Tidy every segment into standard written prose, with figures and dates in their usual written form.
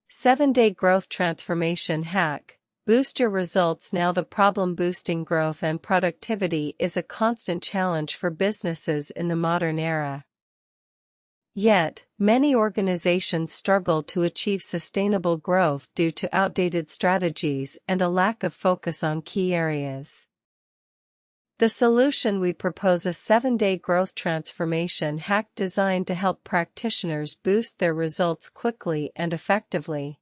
7-Day Growth Transformation Hack. Boost your results now. The problem boosting growth and productivity is a constant challenge for businesses in the modern era. Yet, many organizations struggle to achieve sustainable growth due to outdated strategies and a lack of focus on key areas. The solution we propose: a 7-day growth transformation hack designed to help practitioners boost their results quickly and effectively.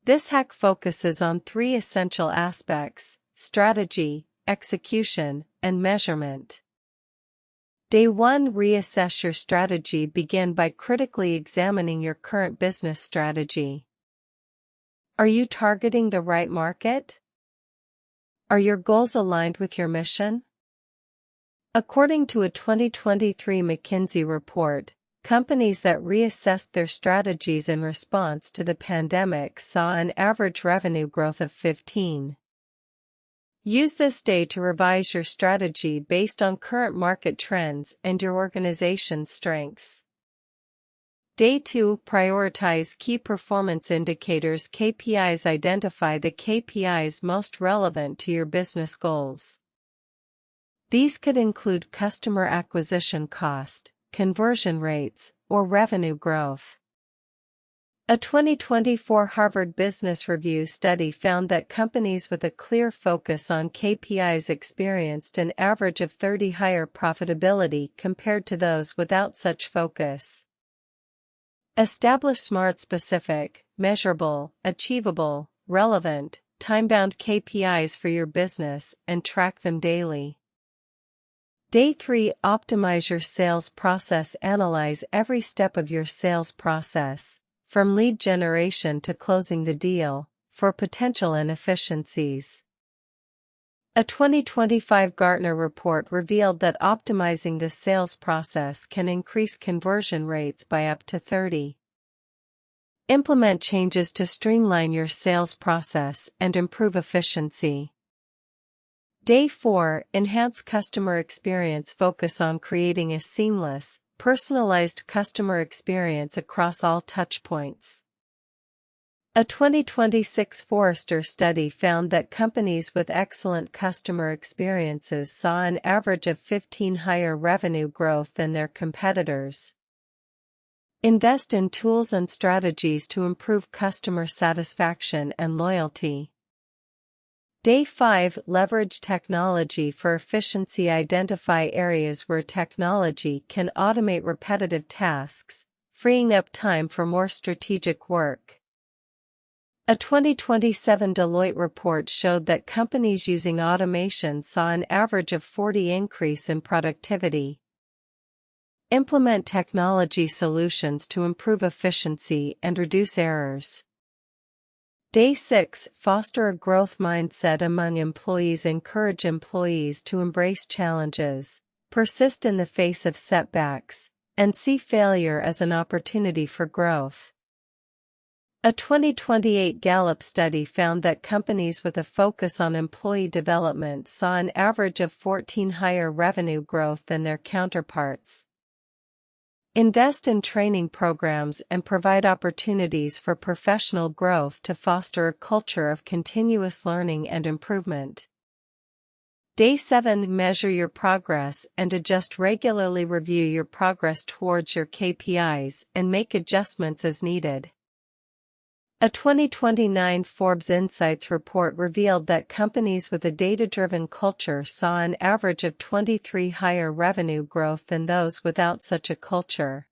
This hack focuses on 3 essential aspects: strategy, execution, and measurement. Day 1. Reassess your strategy. Begin by critically examining your current business strategy. Are you targeting the right market? Are your goals aligned with your mission? According to a 2023 McKinsey report, companies that reassessed their strategies in response to the pandemic saw an average revenue growth of 15%. Use this day to revise your strategy based on current market trends and your organization's strengths. Day 2. Prioritize key performance indicators (KPIs). Identify the KPIs most relevant to your business goals. These could include customer acquisition cost, conversion rates, or revenue growth. A 2024 Harvard Business Review study found that companies with a clear focus on KPIs experienced an average of 30% higher profitability compared to those without such focus. Establish SMART: specific, measurable, achievable, relevant, time-bound KPIs for your business and track them daily. Day 3. Optimize your sales process. Analyze every step of your sales process, from lead generation to closing the deal, for potential inefficiencies. A 2025 Gartner report revealed that optimizing the sales process can increase conversion rates by up to 30%. Implement changes to streamline your sales process and improve efficiency. Day 4. Enhance customer experience. Focus on creating a seamless, personalized customer experience across all touchpoints. A 2026 Forrester study found that companies with excellent customer experiences saw an average of 15% higher revenue growth than their competitors. Invest in tools and strategies to improve customer satisfaction and loyalty. Day 5. Leverage technology for efficiency. Identify areas where technology can automate repetitive tasks, freeing up time for more strategic work. A 2027 Deloitte report showed that companies using automation saw an average of 40% increase in productivity. Implement technology solutions to improve efficiency and reduce errors. Day 6. Foster a growth mindset among employees. Encourage employees to embrace challenges, persist in the face of setbacks, and see failure as an opportunity for growth. A 2028 Gallup study found that companies with a focus on employee development saw an average of 14% higher revenue growth than their counterparts. Invest in training programs and provide opportunities for professional growth to foster a culture of continuous learning and improvement. Day 7. Measure your progress and adjust. Regularly review your progress towards your KPIs and make adjustments as needed. A 2029 Forbes Insights report revealed that companies with a data-driven culture saw an average of 23% higher revenue growth than those without such a culture.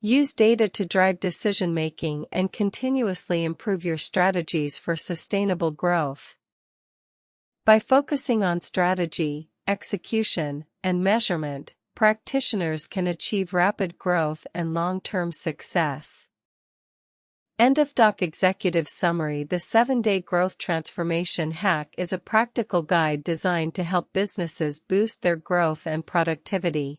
Use data to drive decision-making and continuously improve your strategies for sustainable growth. By focusing on strategy, execution, and measurement, practitioners can achieve rapid growth and long-term success. End of doc. Executive summary. The 7-Day Growth Transformation Hack is a practical guide designed to help businesses boost their growth and productivity.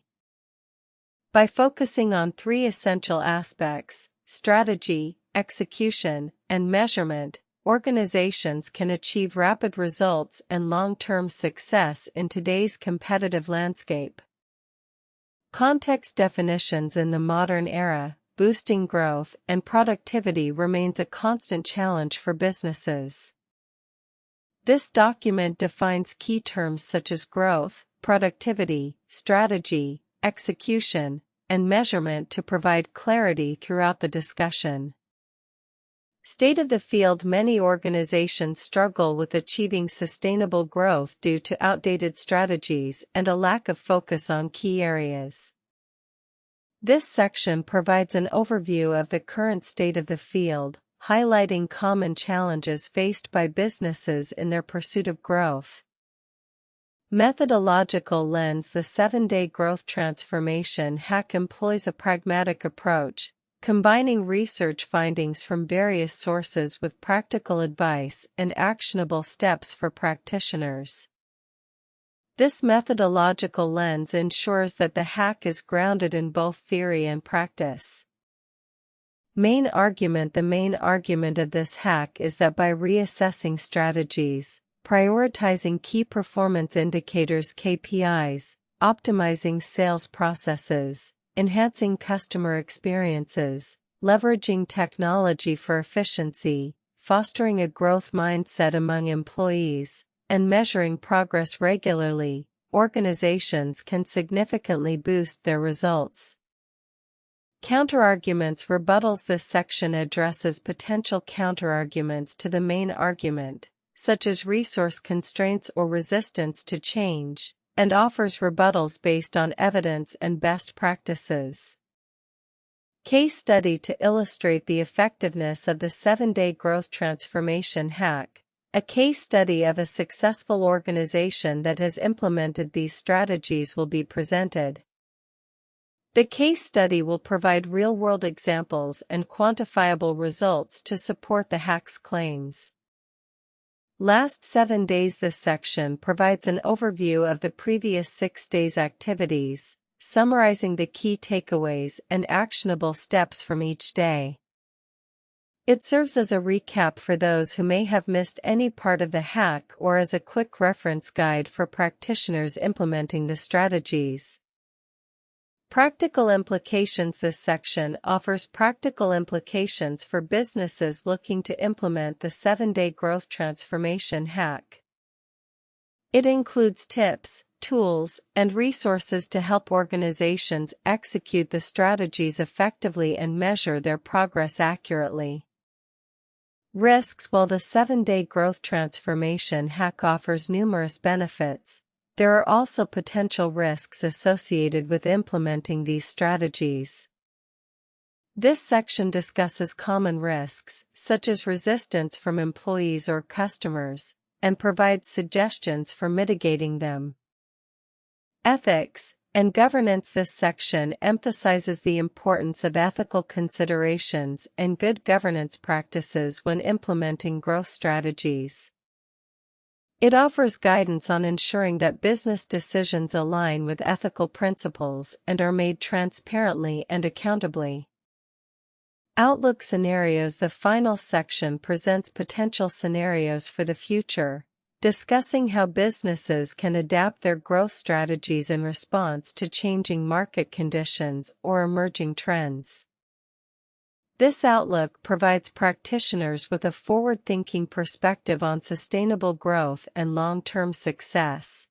By focusing on 3 essential aspects: strategy, execution, and measurement, organizations can achieve rapid results and long-term success in today's competitive landscape. Context definitions in the modern era. boosting growth and productivity remains a constant challenge for businesses. This document defines key terms such as growth, productivity, strategy, execution, and measurement to provide clarity throughout the discussion. State of the field: many organizations struggle with achieving sustainable growth due to outdated strategies and a lack of focus on key areas. This section provides an overview of the current state of the field, highlighting common challenges faced by businesses in their pursuit of growth. Methodological lens: the 7-day growth transformation hack employs a pragmatic approach, combining research findings from various sources with practical advice and actionable steps for practitioners. This methodological lens ensures that the hack is grounded in both theory and practice. Main argument: the main argument of this hack is that by reassessing strategies, prioritizing key performance indicators (KPIs), optimizing sales processes, enhancing customer experiences, leveraging technology for efficiency, fostering a growth mindset among employees, and measuring progress regularly, organizations can significantly boost their results. Counterarguments: rebuttals: this section addresses potential counterarguments to the main argument, such as resource constraints or resistance to change, and offers rebuttals based on evidence and best practices. Case study: to illustrate the effectiveness of the 7-day growth transformation hack, a case study of a successful organization that has implemented these strategies will be presented. The case study will provide real-world examples and quantifiable results to support the hack's claims. Last 7 days: this section provides an overview of the previous 6 days' activities, summarizing the key takeaways and actionable steps from each day. It serves as a recap for those who may have missed any part of the hack or as a quick reference guide for practitioners implementing the strategies. Practical implications: this section offers practical implications for businesses looking to implement the 7-day growth transformation hack. It includes tips, tools, and resources to help organizations execute the strategies effectively and measure their progress accurately. Risks: while the 7-day growth transformation hack offers numerous benefits, there are also potential risks associated with implementing these strategies. This section discusses common risks, such as resistance from employees or customers, and provides suggestions for mitigating them. Ethics and governance: this section emphasizes the importance of ethical considerations and good governance practices when implementing growth strategies. It offers guidance on ensuring that business decisions align with ethical principles and are made transparently and accountably. Outlook scenarios: the final section presents potential scenarios for the future, discussing how businesses can adapt their growth strategies in response to changing market conditions or emerging trends. This outlook provides practitioners with a forward-thinking perspective on sustainable growth and long-term success.